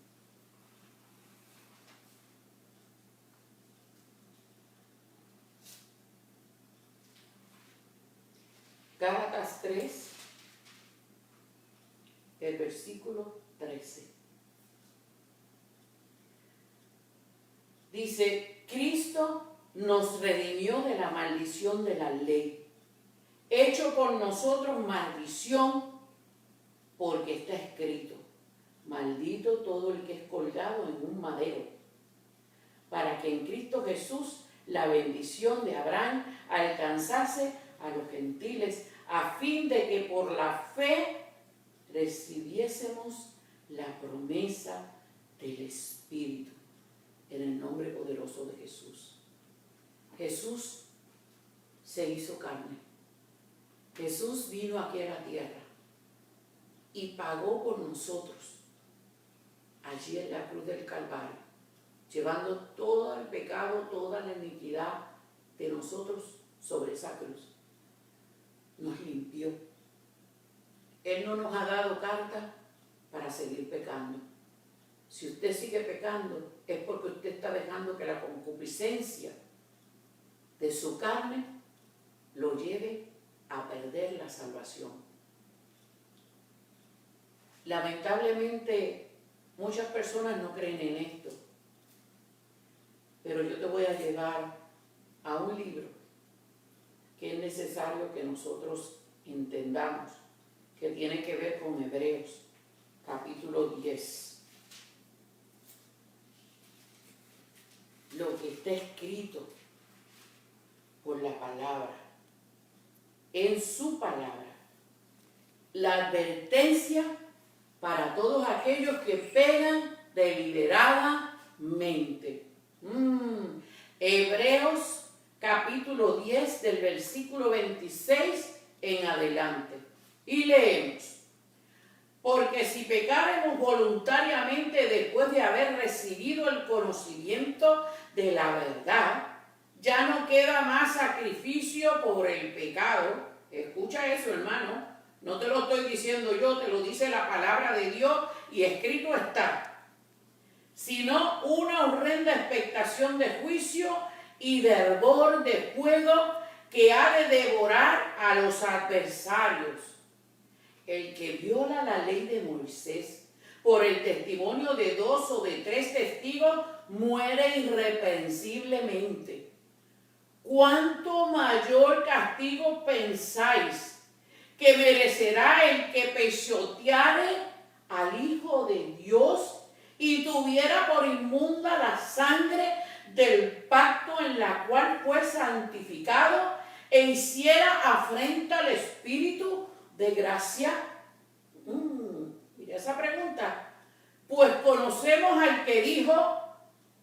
Gálatas 3, el versículo 13. Dice, Cristo nos redimió de la maldición de la ley, hecho por nosotros maldición, porque está escrito, maldito todo el que es colgado en un madero, para que en Cristo Jesús la bendición de Abraham alcanzase a los gentiles, a fin de que por la fe recibiésemos la promesa del Espíritu, en el nombre poderoso de Jesús. Jesús se hizo carne. Jesús vino aquí a la tierra y pagó por nosotros allí en la cruz del Calvario, llevando todo el pecado, toda la iniquidad de nosotros sobre esa cruz. Nos limpió. Él no nos ha dado carta para seguir pecando. Si usted sigue pecando, es porque usted está dejando que la concupiscencia de su carne lo lleve a perder la salvación. Lamentablemente, muchas personas no creen en esto, pero yo te voy a llevar a un libro que es necesario que nosotros entendamos, que tiene que ver con Hebreos, capítulo 10. Lo que está escrito por la palabra, en su palabra, la advertencia para todos aquellos que pecan deliberadamente. Hebreos capítulo 10 del versículo 26 en adelante. Y leemos: porque si pecaremos voluntariamente después de haber recibido el conocimiento de la verdad, ya no queda más sacrificio por el pecado. Escucha eso, hermano. No te lo estoy diciendo yo, te lo dice la palabra de Dios y escrito está. Sino una horrenda expectación de juicio y de hervor de fuego que ha de devorar a los adversarios. El que viola la ley de Moisés por el testimonio de 2 o de 3 testigos muere irreprensiblemente. ¿Cuánto mayor castigo pensáis que merecerá el que pisoteare al Hijo de Dios y tuviera por inmunda la sangre del pacto en la cual fue santificado e hiciera afrenta al Espíritu de gracia? Mira esa pregunta. Pues conocemos al que dijo: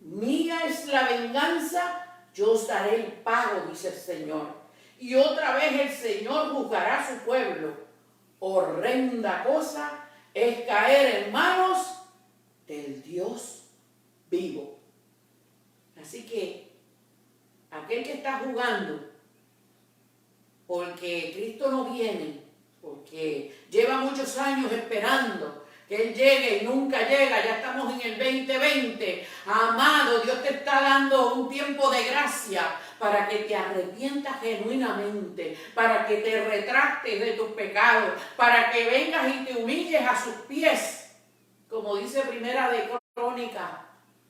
mía es la venganza, yo os daré el pago, dice el Señor. Y otra vez el Señor juzgará a su pueblo. Horrenda cosa es caer en manos del Dios vivo. Así que aquel que está jugando porque Cristo no viene, porque lleva muchos años esperando que Él llegue y nunca llega, ya estamos en el 2020. Amado, Dios te está dando un tiempo de gracia para que te arrepientas genuinamente, para que te retractes de tus pecados, para que vengas y te humilles a sus pies, como dice Primera de Crónicas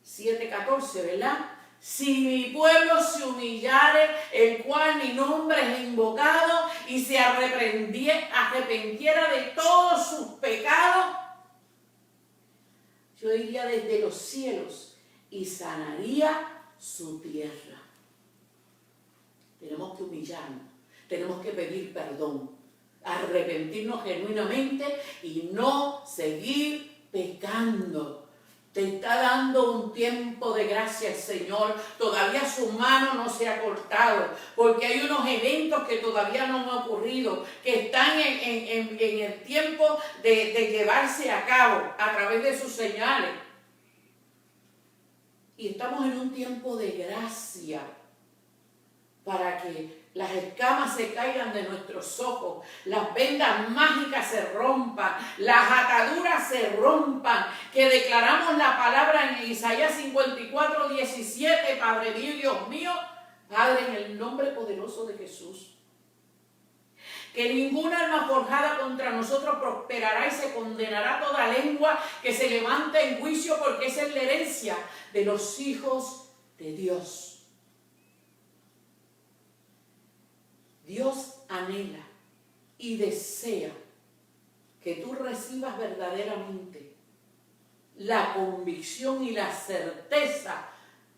7:14, ¿verdad? Si mi pueblo se humillare, el cual mi nombre es invocado, y se arrepentiera de todos sus pecados, yo iría desde los cielos y sanaría su tierra. Tenemos que humillarnos, tenemos que pedir perdón, arrepentirnos genuinamente y no seguir pecando. Te está dando un tiempo de gracia el Señor. Todavía su mano no se ha cortado, porque hay unos eventos que todavía no han ocurrido, que están en el tiempo de llevarse a cabo a través de sus señales. Y estamos en un tiempo de gracia para que las escamas se caigan de nuestros ojos, las vendas mágicas se rompan, las ataduras se rompan, que declaramos la palabra en Isaías 54:17, Padre mío y Dios mío, Padre, en el nombre poderoso de Jesús, que ninguna arma forjada contra nosotros prosperará y se condenará toda lengua que se levante en juicio, porque esa es la herencia de los hijos de Dios. Dios anhela y desea que tú recibas verdaderamente la convicción y la certeza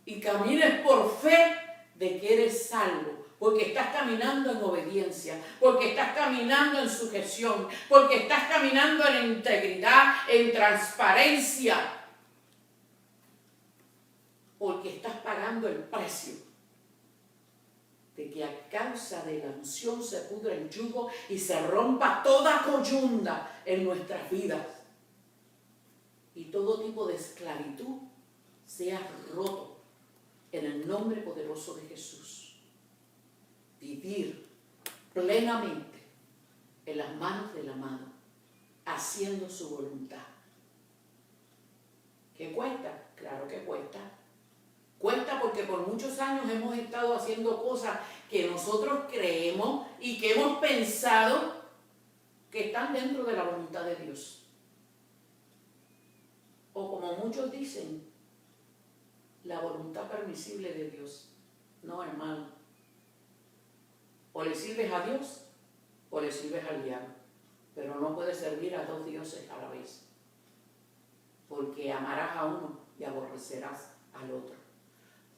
y camines por fe de que eres salvo, porque estás caminando en obediencia, porque estás caminando en sujeción, porque estás caminando en integridad, en transparencia, porque estás pagando el precio de que a causa de la unción se pudra el yugo y se rompa toda coyunda en nuestras vidas y todo tipo de esclavitud sea roto en el nombre poderoso de Jesús. Vivir plenamente en las manos del amado, haciendo su voluntad. ¿Qué cuesta? Claro que cuesta. Cuesta porque por muchos años hemos estado haciendo cosas que nosotros creemos y que hemos pensado que están dentro de la voluntad de Dios. O como muchos dicen, la voluntad permisible de Dios. No, hermano. O le sirves a Dios o le sirves al diablo. pero no puedes servir a dos dioses a la vez, porque amarás a uno y aborrecerás al otro.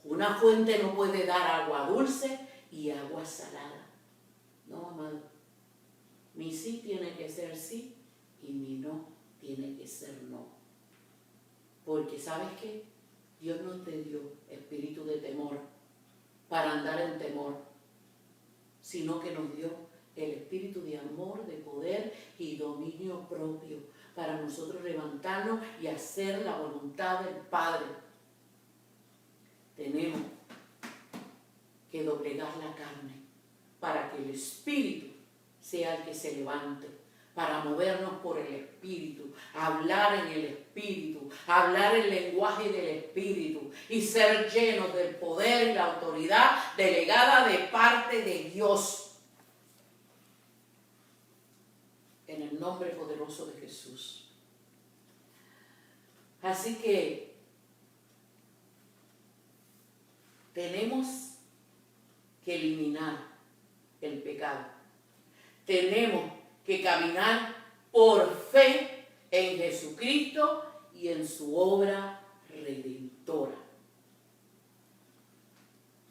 Una fuente no puede dar agua dulce y agua salada. No, amado. Mi sí tiene que ser sí y mi no tiene que ser no. Porque ¿sabes qué? Dios no te dio espíritu de temor para andar en temor, sino que nos dio el espíritu de amor, de poder y dominio propio para nosotros levantarnos y hacer la voluntad del Padre. Tenemos que doblegar la carne para que el espíritu sea el que se levante, para movernos por el espíritu, hablar en el espíritu, hablar el lenguaje del espíritu y ser llenos del poder y la autoridad delegada de parte de Dios. En el nombre poderoso de Jesús. Así que tenemos que eliminar el pecado. Tenemos que caminar por fe en Jesucristo y en su obra redentora.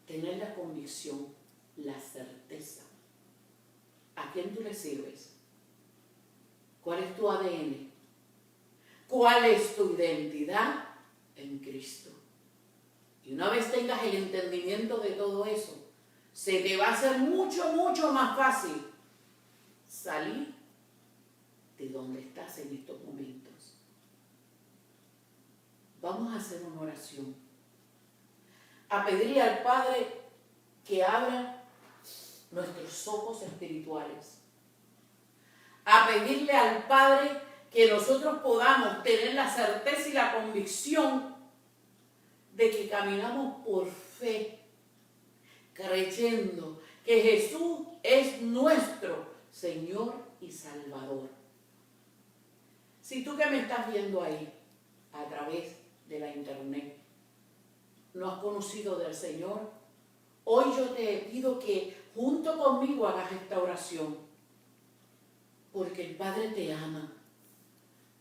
Tener la convicción, la certeza. ¿A quién tú le sirves? ¿Cuál es tu ADN? ¿Cuál es tu identidad en Cristo? Y una vez tengas el entendimiento de todo eso, se te va a hacer mucho, mucho más fácil salir de donde estás en estos momentos. Vamos a hacer una oración. A pedirle al Padre que abra nuestros ojos espirituales. A pedirle al Padre que nosotros podamos tener la certeza y la convicción de que caminamos por fe, creyendo que Jesús es nuestro Señor y Salvador. Si tú que me estás viendo ahí, a través de la internet, no has conocido del Señor, hoy yo te pido que junto conmigo hagas esta oración, porque el Padre te ama.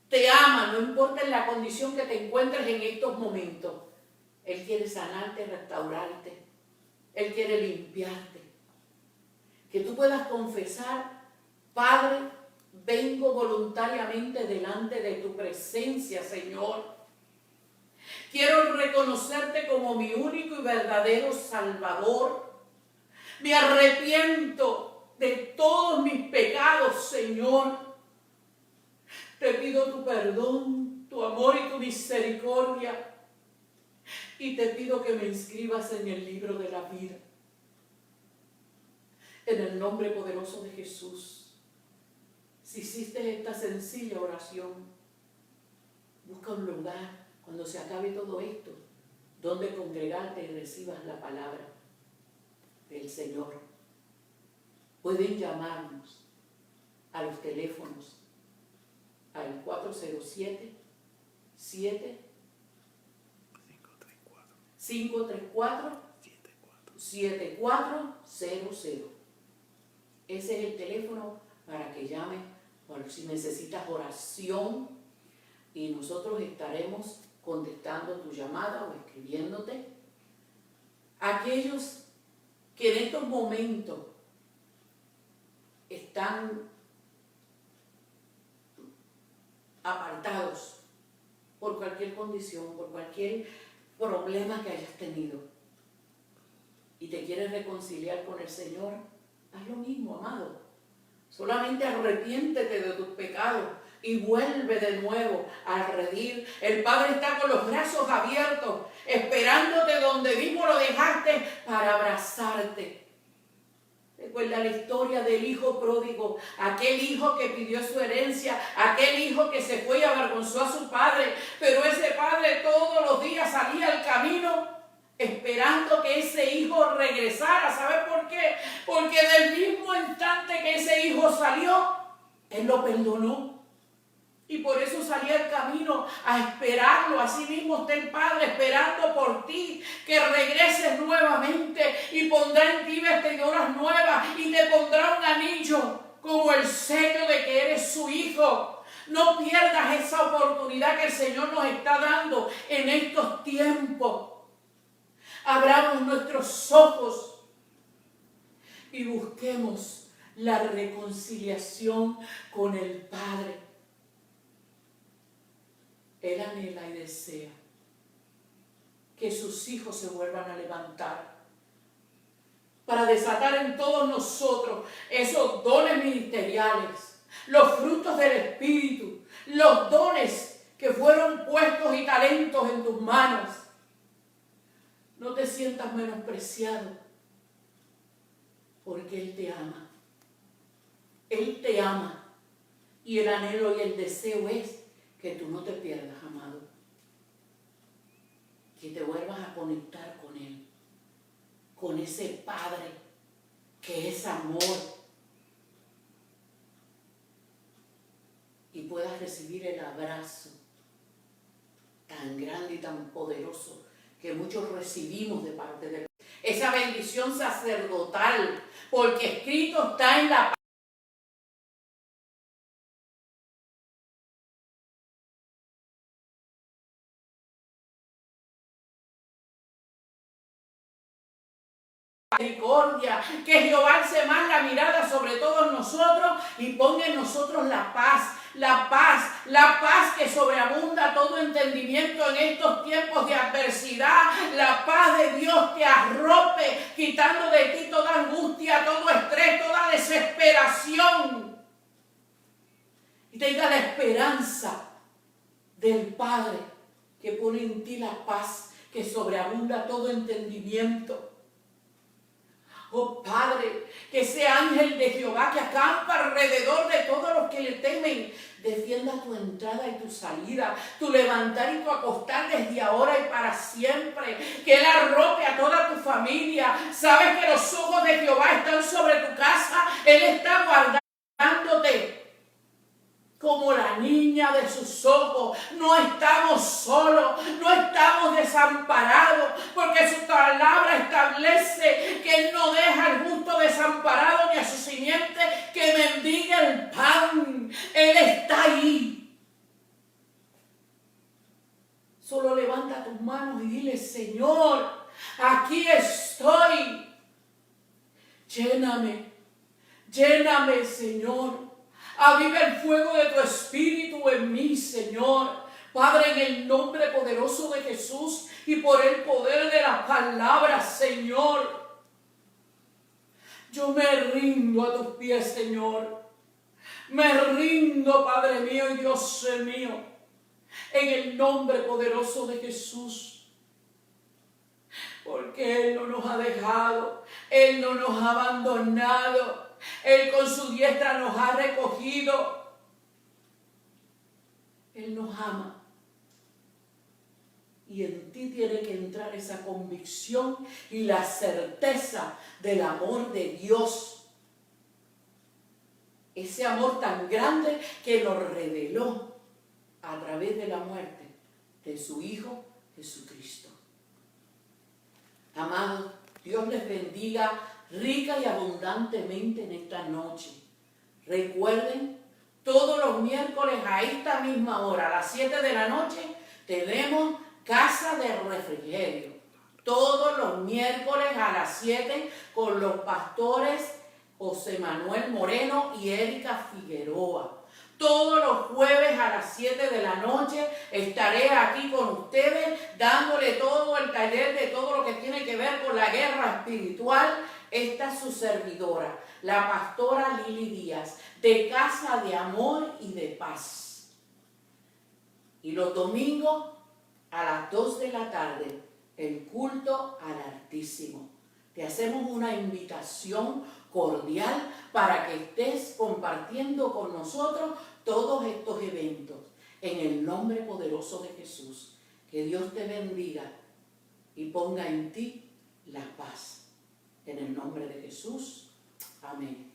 Te ama, no importa en la condición que te encuentres en estos momentos. Él quiere sanarte, restaurarte. Él quiere limpiarte. Que tú puedas confesar: Padre, vengo voluntariamente delante de tu presencia, Señor. Quiero reconocerte como mi único y verdadero Salvador. Me arrepiento de todos mis pecados, Señor. Te pido tu perdón, tu amor y tu misericordia. Y te pido que me inscribas en el libro de la vida. En el nombre poderoso de Jesús. Si hiciste esta sencilla oración, busca un lugar cuando se acabe todo esto, donde congregarte y recibas la palabra del Señor. Pueden llamarnos a los teléfonos al 407-534-7400. Ese es el teléfono para que llames por si necesitas oración, y nosotros estaremos contestando tu llamada o escribiéndote. Aquellos que en estos momentos están apartados por cualquier condición, por cualquier problema que hayas tenido, y te quieres reconciliar con el Señor, haz lo mismo, amado. Solamente arrepiéntete de tus pecados y vuelve de nuevo al redil. El Padre está con los brazos abiertos, esperándote donde mismo lo dejaste para abrazarte. Recuerda la historia del hijo pródigo, aquel hijo que pidió su herencia, aquel hijo que se fue y avergonzó a su padre, pero ese padre todos los días salía al camino esperando que ese hijo regresara. ¿Sabes por qué? Porque del mismo instante que ese hijo salió, él lo perdonó. Y por eso salí al camino a esperarlo. Así mismo está el Padre esperando por ti, que regreses nuevamente, y pondrá en ti vestiduras nuevas y te pondrá un anillo como el sello de que eres su hijo. No pierdas esa oportunidad que el Señor nos está dando en estos tiempos. Abramos nuestros ojos y busquemos la reconciliación con el Padre. Él anhela y desea que sus hijos se vuelvan a levantar para desatar en todos nosotros esos dones ministeriales, los frutos del Espíritu, los dones que fueron puestos y talentos en tus manos. No te sientas menospreciado, porque Él te ama. Él te ama. Y el anhelo y el deseo es que tú no te pierdas, amado. Que te vuelvas a conectar con Él, con ese Padre que es amor. Y puedas recibir el abrazo tan grande y tan poderoso que muchos recibimos de parte de Dios. Esa bendición sacerdotal, porque escrito está en la misericordia, que Jehová alce más la mirada sobre todos nosotros y ponga en nosotros la paz, la paz, la paz que sobreabunda todo entendimiento en estos tiempos de adversidad. La paz de Dios te arrope, quitando de ti toda angustia, todo estrés, toda desesperación. Y tenga la esperanza del Padre que pone en ti la paz que sobreabunda todo entendimiento. Oh Padre, que ese ángel de Jehová que acampa alrededor de todos los que le temen, defienda tu entrada y tu salida, tu levantar y tu acostar desde ahora y para siempre. Que Él arrope a toda tu familia. Sabes que los ojos de Jehová están sobre tu casa. Él está guardándote como la niña de sus ojos. No estamos solos, no estamos desamparados, porque su palabra establece que Él no deja al justo desamparado ni a su simiente que mendigue el pan. Él está ahí. Solo levanta tus manos y dile: Señor, aquí estoy. Lléname, lléname, Señor. Aviva el fuego de tu espíritu en mí, Señor. Padre, en el nombre poderoso de Jesús y por el poder de las palabras, Señor, yo me rindo a tus pies, Señor. Me rindo, Padre mío y Dios mío, en el nombre poderoso de Jesús. Porque Él no nos ha dejado, Él no nos ha abandonado. Él con su diestra nos ha recogido. Él nos ama. Y en ti tiene que entrar esa convicción y la certeza del amor de Dios. Ese amor tan grande que nos reveló a través de la muerte de su Hijo Jesucristo. Amados, Dios les bendiga rica y abundantemente en esta noche. Recuerden, todos los miércoles a esta misma hora, a las 7 de la noche, tenemos Casa de Refrigerio. Todos los miércoles a las 7 con los pastores José Manuel Moreno y Erika Figueroa. Todos los jueves a las 7 de la noche estaré aquí con ustedes dándole todo el taller de todo lo que tiene que ver con la guerra espiritual. Esta es su servidora, la pastora Lili Díaz, de Casa de Amor y de Paz. Y los domingos a las 2 de la tarde, el culto al Altísimo. Te hacemos una invitación cordial para que estés compartiendo con nosotros todos estos eventos. En el nombre poderoso de Jesús, que Dios te bendiga y ponga en ti la paz. En el nombre de Jesús. Amén.